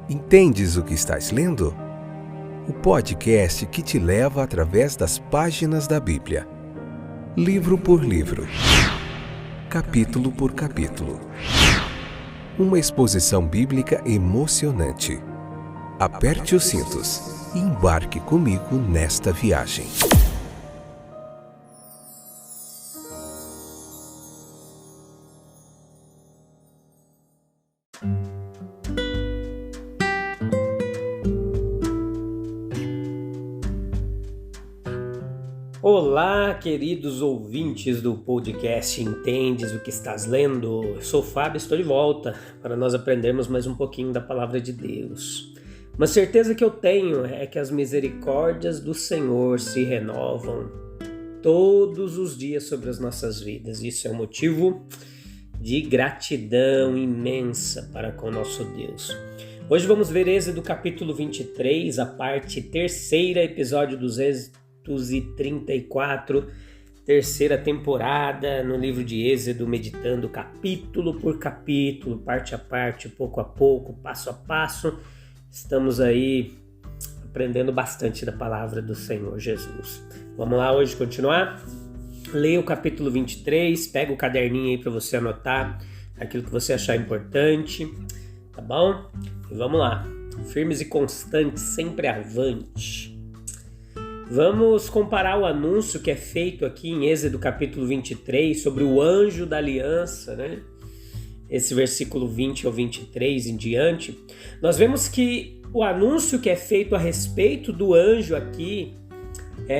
Entendes o que estás lendo? O podcast que te leva através das páginas da Bíblia, livro por livro, capítulo por capítulo. Uma exposição bíblica emocionante. Aperte os cintos e embarque comigo nesta viagem. Olá, queridos ouvintes do podcast Entendes o que estás lendo? Eu sou o Fábio, estou de volta para nós aprendermos mais um pouquinho da Palavra de Deus. Uma certeza que eu tenho é que as misericórdias do Senhor se renovam todos os dias sobre as nossas vidas. Isso é um motivo de gratidão imensa para com o nosso Deus. Hoje vamos ver Êxodo capítulo 23, a parte terceira, episódio 234, terceira temporada no livro de Êxodo, meditando capítulo por capítulo, parte a parte, pouco a pouco, passo a passo. Estamos aí aprendendo bastante da palavra do Senhor Jesus. Vamos lá hoje continuar? Leia o capítulo 23, pega o caderninho aí para você anotar aquilo que você achar importante, tá bom? E vamos lá, firmes e constantes, sempre avante. Vamos comparar o anúncio que é feito aqui em Êxodo capítulo 23 sobre o anjo da aliança, né? Esse versículo 20 ao 23 em diante. Nós vemos que o anúncio que é feito a respeito do anjo aqui,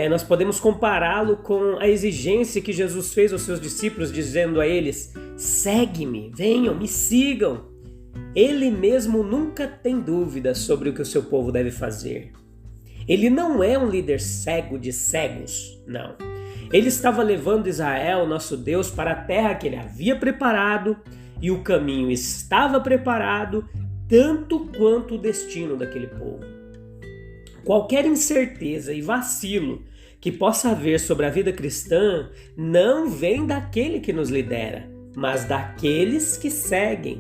nós podemos compará-lo com a exigência que Jesus fez aos seus discípulos, dizendo a eles: segue-me, venham, me sigam. Ele mesmo nunca tem dúvida sobre o que o seu povo deve fazer. Ele não é um líder cego de cegos, não. Ele estava levando Israel, nosso Deus, para a terra que ele havia preparado, e o caminho estava preparado, tanto quanto o destino daquele povo. Qualquer incerteza e vacilo que possa haver sobre a vida cristã não vem daquele que nos lidera, mas daqueles que seguem.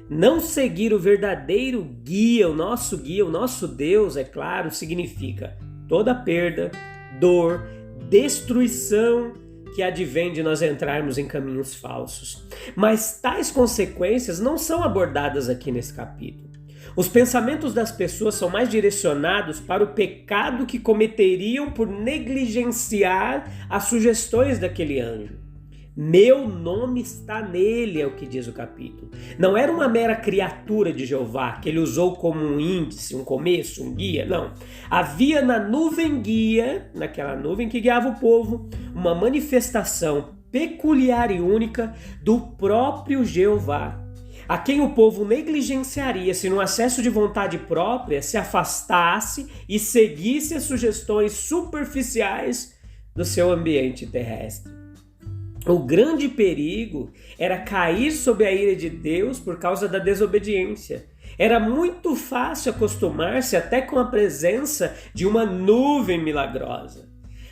Não seguir o verdadeiro guia, o nosso Deus, é claro, significa toda perda, dor, destruição que advém de nós entrarmos em caminhos falsos. Mas tais consequências não são abordadas aqui nesse capítulo. Os pensamentos das pessoas são mais direcionados para o pecado que cometeriam por negligenciar as sugestões daquele anjo. Meu nome está nele, é o que diz o capítulo. Não era uma mera criatura de Jeová que ele usou como um índice, um começo, um guia, não. Havia na nuvem guia, naquela nuvem que guiava o povo, uma manifestação peculiar e única do próprio Jeová, a quem o povo negligenciaria se no acesso de vontade própria se afastasse e seguisse as sugestões superficiais do seu ambiente terrestre. O grande perigo era cair sob a ira de Deus por causa da desobediência. Era muito fácil acostumar-se até com a presença de uma nuvem milagrosa.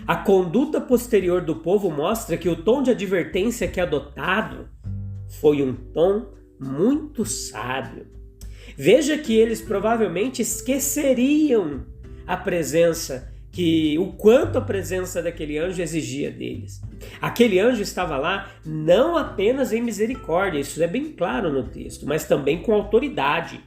A conduta posterior do povo mostra que o tom de advertência que é adotado foi um tom muito sábio. Veja que eles provavelmente esqueceriam o quanto a presença daquele anjo exigia deles. Aquele anjo estava lá não apenas em misericórdia, isso é bem claro no texto, mas também com autoridade.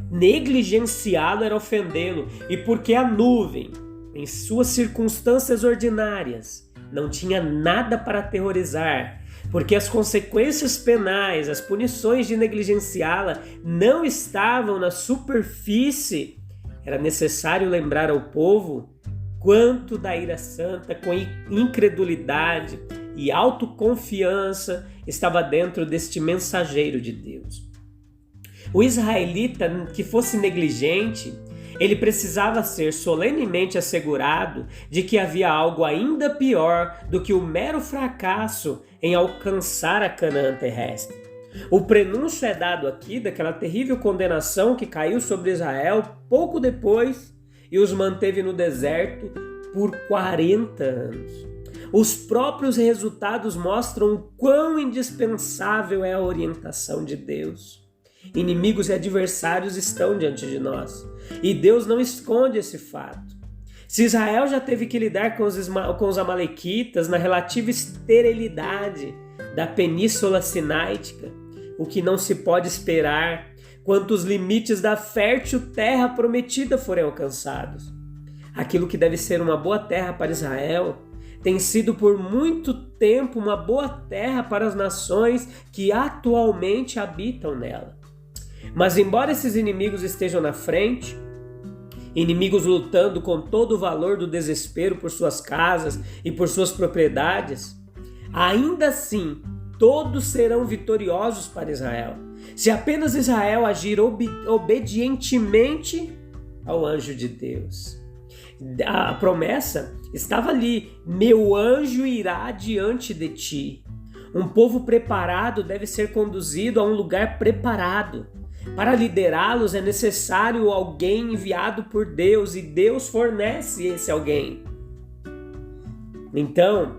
Negligenciá-lo era ofendê-lo, e porque a nuvem, em suas circunstâncias ordinárias, não tinha nada para aterrorizar, porque as consequências penais, as punições de negligenciá-la não estavam na superfície, era necessário lembrar ao povo quanto da ira santa, com incredulidade e autoconfiança, estava dentro deste mensageiro de Deus. O israelita que fosse negligente, ele precisava ser solenemente assegurado de que havia algo ainda pior do que o mero fracasso em alcançar a Canaã terrestre. O prenúncio é dado aqui daquela terrível condenação que caiu sobre Israel pouco depois e os manteve no deserto por 40 anos. Os próprios resultados mostram o quão indispensável é a orientação de Deus. Inimigos e adversários estão diante de nós. E Deus não esconde esse fato. Se Israel já teve que lidar com os amalequitas na relativa esterilidade da Península Sináitica, o que não se pode esperar quanto os limites da fértil terra prometida forem alcançados. Aquilo que deve ser uma boa terra para Israel tem sido por muito tempo uma boa terra para as nações que atualmente habitam nela. Mas embora esses inimigos estejam na frente, inimigos lutando com todo o valor do desespero por suas casas e por suas propriedades, ainda assim todos serão vitoriosos para Israel, se apenas Israel agir obedientemente ao anjo de Deus. A promessa estava ali: meu anjo irá diante de ti. Um povo preparado deve ser conduzido a um lugar preparado. Para liderá-los é necessário alguém enviado por Deus, e Deus fornece esse alguém. Então,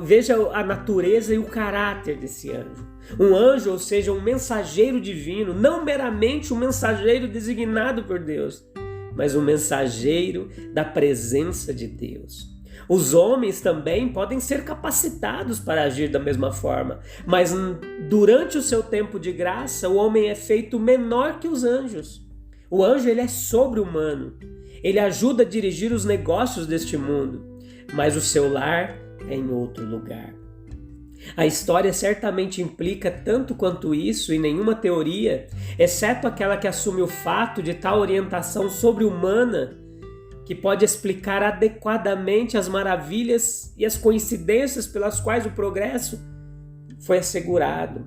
veja a natureza e o caráter desse anjo. Um anjo, ou seja, um mensageiro divino, não meramente um mensageiro designado por Deus, mas um mensageiro da presença de Deus. Os homens também podem ser capacitados para agir da mesma forma, mas durante o seu tempo de graça, o homem é feito menor que os anjos. O anjo, ele é sobre-humano. Ele ajuda a dirigir os negócios deste mundo, mas o seu lar é em outro lugar. A história certamente implica tanto quanto isso, e nenhuma teoria, exceto aquela que assume o fato de tal orientação sobre-humana, que pode explicar adequadamente as maravilhas e as coincidências pelas quais o progresso foi assegurado.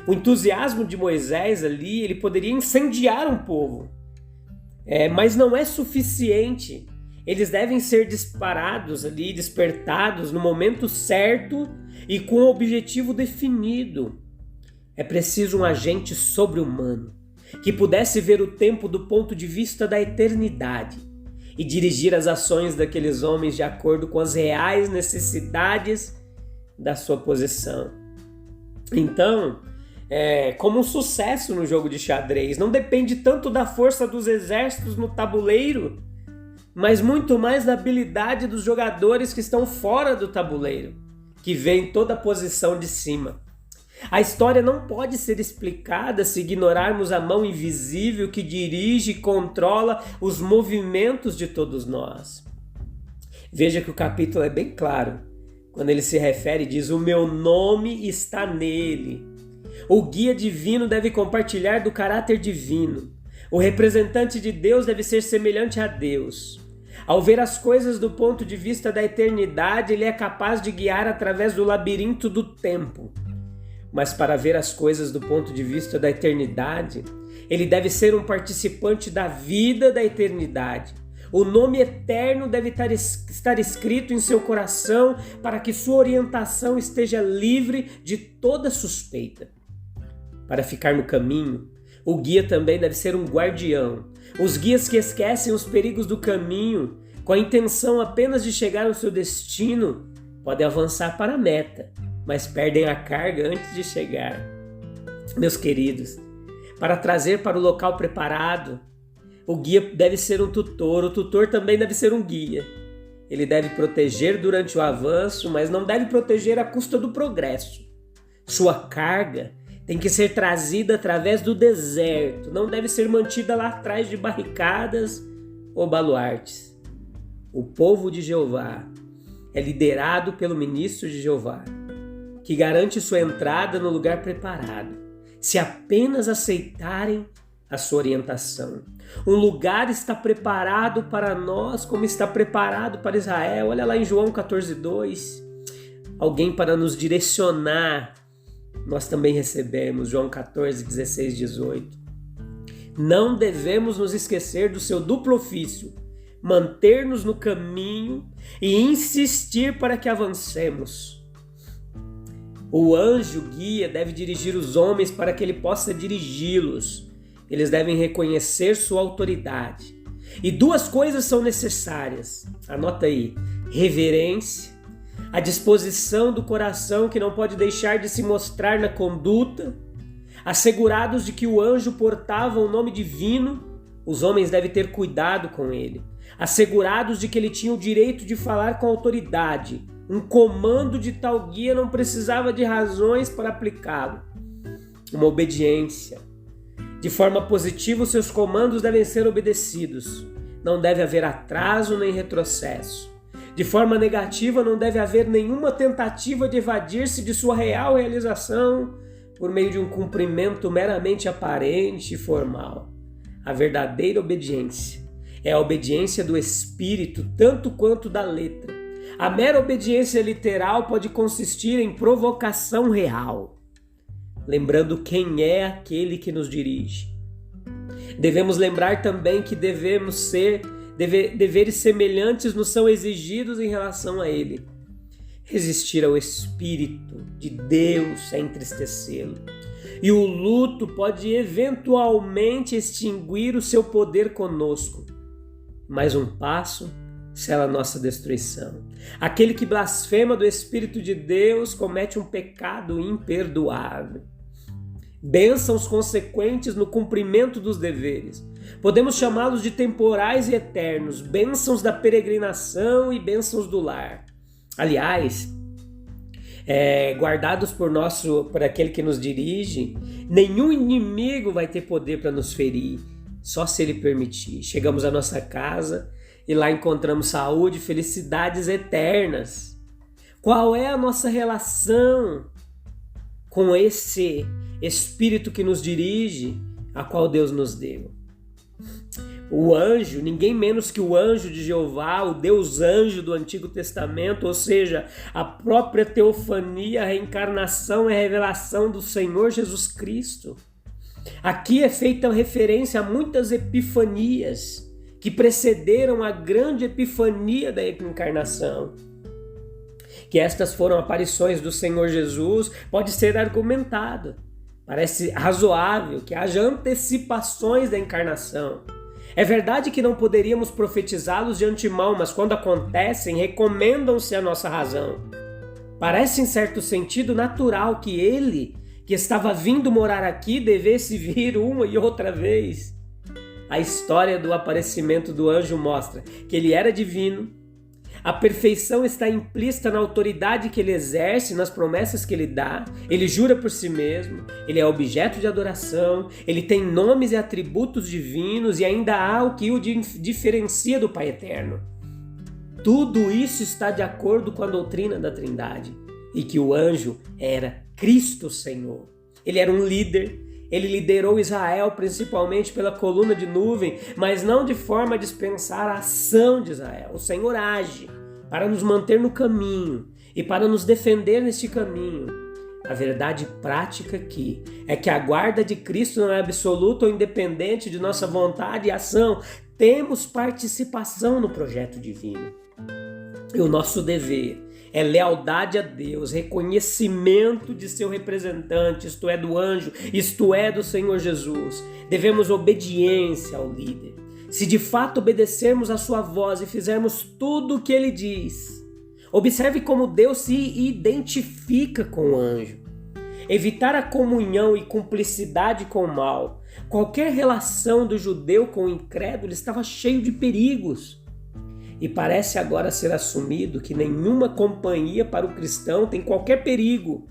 O entusiasmo de Moisés ali, ele poderia incendiar um povo, mas não é suficiente. Eles devem ser disparados ali, despertados no momento certo e com um objetivo definido. É preciso um agente sobre-humano que pudesse ver o tempo do ponto de vista da eternidade e dirigir as ações daqueles homens de acordo com as reais necessidades da sua posição. Então, como um sucesso no jogo de xadrez, não depende tanto da força dos exércitos no tabuleiro, mas muito mais da habilidade dos jogadores que estão fora do tabuleiro, que veem toda a posição de cima. A história não pode ser explicada se ignorarmos a mão invisível que dirige e controla os movimentos de todos nós. Veja que o capítulo é bem claro. Quando ele se refere, diz: o meu nome está nele. O guia divino deve compartilhar do caráter divino. O representante de Deus deve ser semelhante a Deus. Ao ver as coisas do ponto de vista da eternidade, ele é capaz de guiar através do labirinto do tempo. Mas para ver as coisas do ponto de vista da eternidade, ele deve ser um participante da vida da eternidade. O nome eterno deve estar escrito em seu coração para que sua orientação esteja livre de toda suspeita. Para ficar no caminho, o guia também deve ser um guardião. Os guias que esquecem os perigos do caminho, com a intenção apenas de chegar ao seu destino, podem avançar para a meta, mas perdem a carga antes de chegar. Meus queridos, para trazer para o local preparado, o guia deve ser um tutor, o tutor também deve ser um guia. Ele deve proteger durante o avanço, mas não deve proteger à custa do progresso. Sua carga tem que ser trazida através do deserto, não deve ser mantida lá atrás de barricadas ou baluartes. O povo de Jeová é liderado pelo ministro de Jeová, que garante sua entrada no lugar preparado, se apenas aceitarem a sua orientação. Um lugar está preparado para nós, como está preparado para Israel. Olha lá em João 14:2. Alguém para nos direcionar. Nós também recebemos João 14, 16, 18. Não devemos nos esquecer do seu duplo ofício, manter-nos no caminho e insistir para que avancemos. O anjo guia deve dirigir os homens para que ele possa dirigi-los. Eles devem reconhecer sua autoridade. E duas coisas são necessárias. Anota aí: reverência, a disposição do coração que não pode deixar de se mostrar na conduta, Assegurados de que o anjo portava o nome divino, os homens devem ter cuidado com ele. Assegurados de que ele tinha o direito de falar com autoridade, um comando de tal guia não precisava de razões para aplicá-lo. Uma obediência. De forma positiva, os seus comandos devem ser obedecidos. Não deve haver atraso nem retrocesso. De forma negativa, não deve haver nenhuma tentativa de evadir-se de sua real realização por meio de um cumprimento meramente aparente e formal. A verdadeira obediência é a obediência do espírito, tanto quanto da letra. A mera obediência literal pode consistir em provocação real. Lembrando quem é aquele que nos dirige. Devemos lembrar também que deveres semelhantes nos são exigidos em relação a ele. Resistir ao Espírito de Deus é entristecê-lo. E o luto pode eventualmente extinguir o seu poder conosco. Mais um passo sela a nossa destruição. Aquele que blasfema do Espírito de Deus comete um pecado imperdoável. Bênçãos consequentes no cumprimento dos deveres. Podemos chamá-los de temporais e eternos, bênçãos da peregrinação e bênçãos do lar. Aliás, guardados por aquele que nos dirige, nenhum inimigo vai ter poder para nos ferir, só se ele permitir. Chegamos à nossa casa e lá encontramos saúde e felicidades eternas. Qual é a nossa relação com esse Espírito que nos dirige, a qual Deus nos deu? O anjo, ninguém menos que o anjo de Jeová, o Deus anjo do Antigo Testamento, ou seja, a própria teofania, a reencarnação e a revelação do Senhor Jesus Cristo. Aqui é feita referência a muitas epifanias que precederam a grande epifania da encarnação. Que estas foram aparições do Senhor Jesus, pode ser argumentado. Parece razoável que haja antecipações da encarnação. É verdade que não poderíamos profetizá-los de antemão, mas quando acontecem, recomendam-se à nossa razão. Parece, em certo sentido, natural que ele, que estava vindo morar aqui, devesse vir uma e outra vez. A história do aparecimento do anjo mostra que ele era divino. A perfeição está implícita na autoridade que ele exerce, nas promessas que ele dá. Ele jura por si mesmo, ele é objeto de adoração, ele tem nomes e atributos divinos e ainda há o que o diferencia do Pai Eterno. Tudo isso está de acordo com a doutrina da Trindade e que o anjo era Cristo Senhor. Ele era um líder. Ele liderou Israel principalmente pela coluna de nuvem, mas não de forma a dispensar a ação de Israel. O Senhor age para nos manter no caminho e para nos defender neste caminho. A verdade prática aqui é que a guarda de Cristo não é absoluta ou independente de nossa vontade e ação. Temos participação no projeto divino. E o nosso dever é lealdade a Deus, reconhecimento de seu representante, isto é, do anjo, isto é, do Senhor Jesus. Devemos obediência ao líder. Se de fato obedecermos a sua voz e fizermos tudo o que ele diz, observe como Deus se identifica com o anjo. Evitar a comunhão e cumplicidade com o mal. Qualquer relação do judeu com o incrédulo estava cheio de perigos. E parece agora ser assumido que nenhuma companhia para o cristão tem qualquer perigo.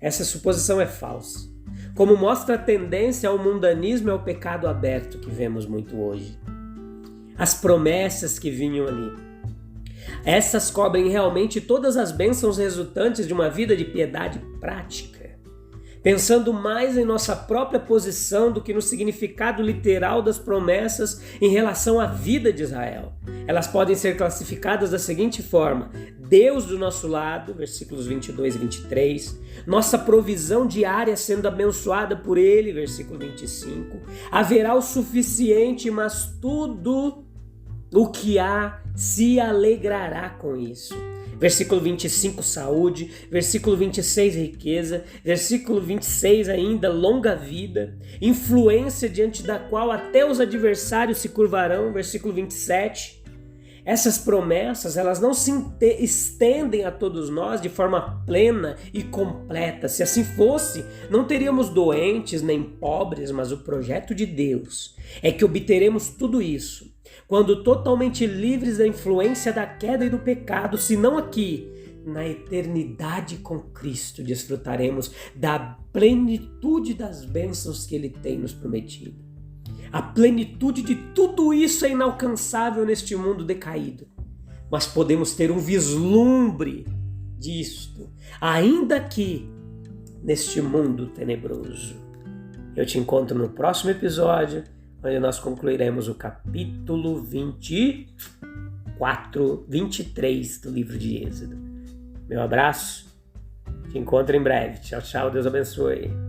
Essa suposição é falsa. Como mostra a tendência ao mundanismo e ao pecado aberto que vemos muito hoje. As promessas que vinham ali. Essas cobrem realmente todas as bênçãos resultantes de uma vida de piedade prática. Pensando mais em nossa própria posição do que no significado literal das promessas em relação à vida de Israel. Elas podem ser classificadas da seguinte forma: Deus do nosso lado, versículos 22 e 23, nossa provisão diária sendo abençoada por Ele, versículo 25, haverá o suficiente, mas tudo o que há se alegrará com isso. Versículo 25, saúde. Versículo 26, riqueza. Versículo 26 ainda, longa vida. Influência diante da qual até os adversários se curvarão. Versículo 27. Essas promessas, elas não se estendem a todos nós de forma plena e completa. Se assim fosse, não teríamos doentes nem pobres, mas o projeto de Deus é que obteremos tudo isso quando totalmente livres da influência da queda e do pecado, se não aqui, na eternidade com Cristo, desfrutaremos da plenitude das bênçãos que Ele tem nos prometido. A plenitude de tudo isso é inalcançável neste mundo decaído, mas podemos ter um vislumbre disto, ainda aqui, neste mundo tenebroso. Eu te encontro no próximo episódio, onde nós concluiremos o capítulo 23 do livro de Êxodo. Meu abraço, te encontro em breve. Tchau, tchau, Deus abençoe.